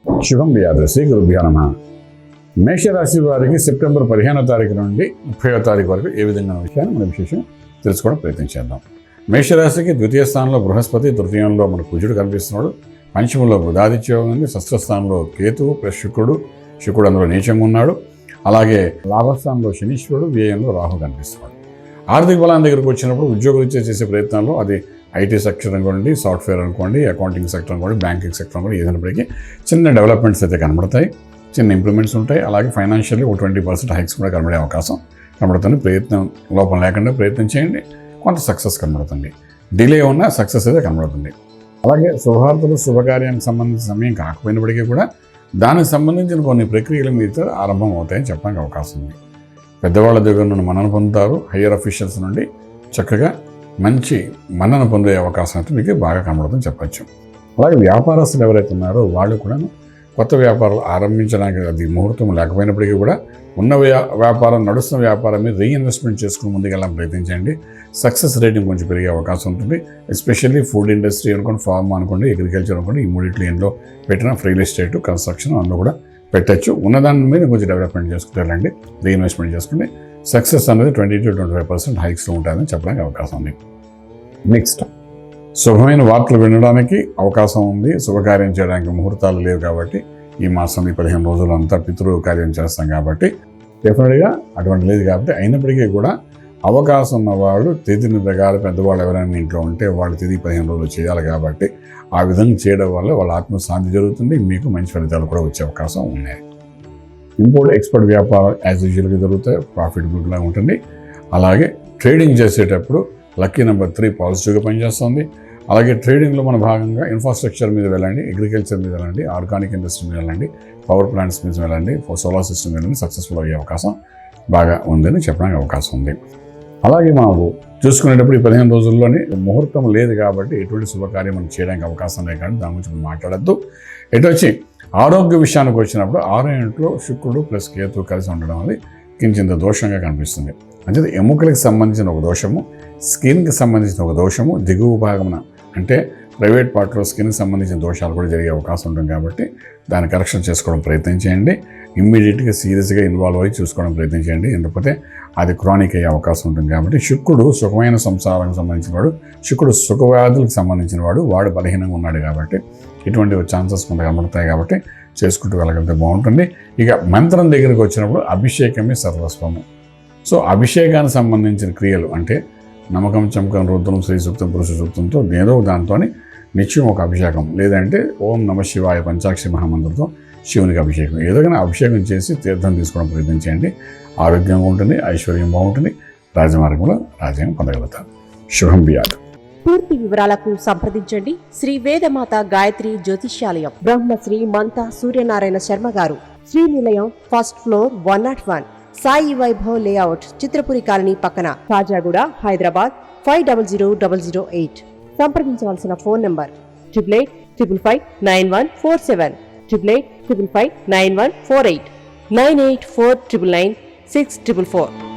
శుభం వ్యాధసి గురుభ్యో నమః. మేషరాశి వారికి సెప్టెంబర్ 15వ తారీఖు నుండి 30వ తారీఖు వరకు ఏ విధంగా విషయాన్ని మనం విశేషం తెలుసుకోవడం ప్రయత్నించేద్దాం. మేషరాశికి ద్వితీయ స్థానంలో బృహస్పతి, తృతీయంలో మన కుజుడు కనిపిస్తున్నాడు, పంచమంలో బుధాదిత్య యోగం ఉంది, షష్ఠ స్థానంలో కేతువు ప్లస్ శుక్రుడు అందులో నీచంగా ఉన్నాడు. అలాగే లాభస్థానంలో శనీశ్వరుడు, వ్యయంలో రాహు కనిపిస్తున్నాడు. ఆర్థిక బలం దగ్గరకు వచ్చినప్పుడు ఉద్యోగరీత్యా చేసే ప్రయత్నాల్లో అది ఐటీ సెక్టర్ అనుకోండి, సాఫ్ట్వేర్ అనుకోండి, అకౌంటింగ్ సెక్టర్ అనుకోండి, బ్యాంకింగ్ సెక్టర్ అనుకోండి, ఏదైనప్పటికీ చిన్న డెవలప్మెంట్స్ అయితే కనబడతాయి, చిన్న ఇంప్రూవ్మెంట్స్ ఉంటాయి. అలాగే ఫైనాన్షియల్లీ ఒక 20% హైక్స్ కూడా కనబడే అవకాశం కనబడుతుంది. ప్రయత్నం లోపం లేకుండా ప్రయత్నం చేయండి, కొంత సక్సెస్ కనబడుతుంది. డిలే ఉన్న సక్సెస్ అయితే కనబడుతుంది. అలాగే శుభార్తలు శుభకార్యానికి సంబంధించిన సమయం కాకపోయినప్పటికీ కూడా దానికి సంబంధించిన కొన్ని ప్రక్రియలు మీతో ఆరంభం అవుతాయని చెప్పడానికి అవకాశం ఉంది. పెద్దవాళ్ళ దగ్గర నుండి మన్నన పొందుతారు. హయ్యర్ అఫీషియల్స్ నుండి చక్కగా మంచి మన్నన పొందే అవకాశం అయితే మీకు బాగా కనబడుతుందని చెప్పచ్చు. అలాగే వ్యాపారస్తులు ఎవరైతే ఉన్నారో వాళ్ళు కూడా కొత్త వ్యాపారాలు ఆరంభించడానికి అది ముహూర్తం లేకపోయినప్పటికీ కూడా ఉన్న వ్యాపారం, నడుస్తున్న వ్యాపారం మీద రీఇన్వెస్ట్మెంట్ చేసుకుని ముందుకెళ్ళాలని ప్రయత్నించండి. సక్సెస్ రేటింగ్ కొంచెం పెరిగే అవకాశం ఉంటుంది. ఎస్పెషల్లీ ఫుడ్ ఇండస్ట్రీ అనుకోండి, ఫార్మ్ అనుకోండి, అగ్రికల్చర్ అనుకోండి, ఈ మూడింటిలో ఇంట్లో పెట్టిన రియల్ ఎస్టేట్, కన్స్ట్రక్షన్ అందులో కూడా పెట్టచ్చు. ఉన్నదాని మీద కొంచెం డెవలప్మెంట్ చేసుకుంటే వెళ్ళండి, రీఇన్వెస్ట్మెంట్ చేసుకుంటే సక్సెస్ అనేది 20 to 25% హైక్స్లో ఉంటుందని చెప్పడానికి అవకాశం ఉంది. నెక్స్ట్, శుభమైన వార్తలు వినడానికి అవకాశం ఉంది. శుభకార్యం చేయడానికి ముహూర్తాలు లేవు కాబట్టి ఈ మాసం ఈ 15 రోజులు అంతా పితృ కార్యం చేస్తాం కాబట్టి డెఫినెట్గా అటువంటి లేదు కాబట్టి అయినప్పటికీ కూడా అవకాశం ఉన్నవాళ్ళు తిథి ప్రకారం పెద్దవాళ్ళు ఎవరైనా ఇంట్లో ఉంటే వాళ్ళు తిథి 15 రోజులు చేయాలి కాబట్టి ఆ విధంగా చేయడం వల్ల వాళ్ళ ఆత్మశాంతి జరుగుతుంది, మీకు మంచి ఫలితాలు కూడా వచ్చే అవకాశం ఉన్నాయి. ఇంపోర్ట్ ఎక్స్పోర్ట్ వ్యాపారం యాజ్ యూజువల్గా జరుగుతాయి, ప్రాఫిటబుల్గా ఉంటుంది. అలాగే ట్రేడింగ్ చేసేటప్పుడు లక్కీ నెంబర్ 3 పాజిటివ్గా పనిచేస్తుంది. అలాగే ట్రేడింగ్లో మన భాగంగా ఇన్ఫ్రాస్ట్రక్చర్ మీద వెళ్ళండి, అగ్రికల్చర్ మీద వెళ్ళండి, ఆర్గానిక్ ఇండస్ట్రీ మీద వెళ్ళండి, పవర్ ప్లాంట్స్ మీద వెళ్ళండి, సోలార్ సిస్టమ్ మీద సక్సెస్ఫుల్ అయ్యే అవకాశం బాగా ఉందని చెప్పడానికి అవకాశం ఉంది. అలాగే మనకు చూసుకునేటప్పుడు ఈ 15 రోజుల్లోనే ముహూర్తం లేదు కాబట్టి ఎటువంటి శుభకార్యం మనం చేయడానికి అవకాశం లేదు కానీ దాని గురించి మనం మాట్లాడద్దు. ఎటు వచ్చి ఆరోగ్య విషయానికి వచ్చినప్పుడు 6వ ఇంట్లో శుక్రుడు ప్లస్ కేతు కలిసి ఉండడం అనేది కించింత దోషంగా కనిపిస్తుంది. అంటే ఎముకలకు సంబంధించిన ఒక దోషము, స్కిన్కి సంబంధించిన ఒక దోషము, దిగువ భాగమున అంటే ప్రైవేట్ పార్ట్లో స్కిన్కి సంబంధించిన దోషాలు కూడా జరిగే అవకాశం ఉంటుంది కాబట్టి దాన్ని కరెక్షన్ చేసుకోవడం ప్రయత్నం చేయండి. ఇమ్మీడియట్గా సీరియస్గా ఇన్వాల్వ్ అయ్యి చూసుకోవడం ప్రయత్నం చేయండి, ఎందుకంటే అది క్రానిక్ అయ్యే అవకాశం ఉంటుంది. కాబట్టి శుక్రుడు సుఖమైన సంసారానికి సంబంధించిన వాడు, శుక్రుడు సుఖవ్యాధులకు సంబంధించిన వాడు బలహీనంగా ఉన్నాడు కాబట్టి ఇటువంటి ఛాన్సెస్ కొంత కనబడతాయి కాబట్టి చేసుకుంటూ వెళ్ళగలిగితే బాగుంటుంది. ఇక మంత్రం దగ్గరికి వచ్చినప్పుడు అభిషేకమే సర్వస్వము. సో అభిషేకానికి సంబంధించిన క్రియలు అంటే నమ్మకం, చమకం, రుద్రం, శ్రీ సూక్తం, పురుష సూక్తంతో ఏదో దాంతో నిత్యం ఒక అభిషేకం, లేదంటే ఓం నమ శివాయ పంచాక్షరి మహామంత్రంతో శివునికి అభిషేకం, ఏదైనా అభిషేకం చేసి తీర్థం తీసుకోవడం ప్రయత్నం చేయండి. ఆరోగ్యంగా ఉంటుంది, ఐశ్వర్యం బాగుంటుంది, రాజమార్గంలో రాజ్యం పొందగలుగుతారు. శుభం బియాదు. పూర్తి వివరాలకు సంప్రదించండి శ్రీ వేదమాత గాయత్రి జ్యోతిష్యాలయం, బ్రహ్మశ్రీ మంతా సూర్యనారాయణ శర్మ గారు, Srinilayam, first floor, 101, Sai Vaibhav layout, Chitrapuri colony పక్కన, కాజాగూడ, హైదరాబాద్ 500008. సంప్రదించవలసిన ఫోన్ నంబర్ 8855559147, 8855559148, 9849996644.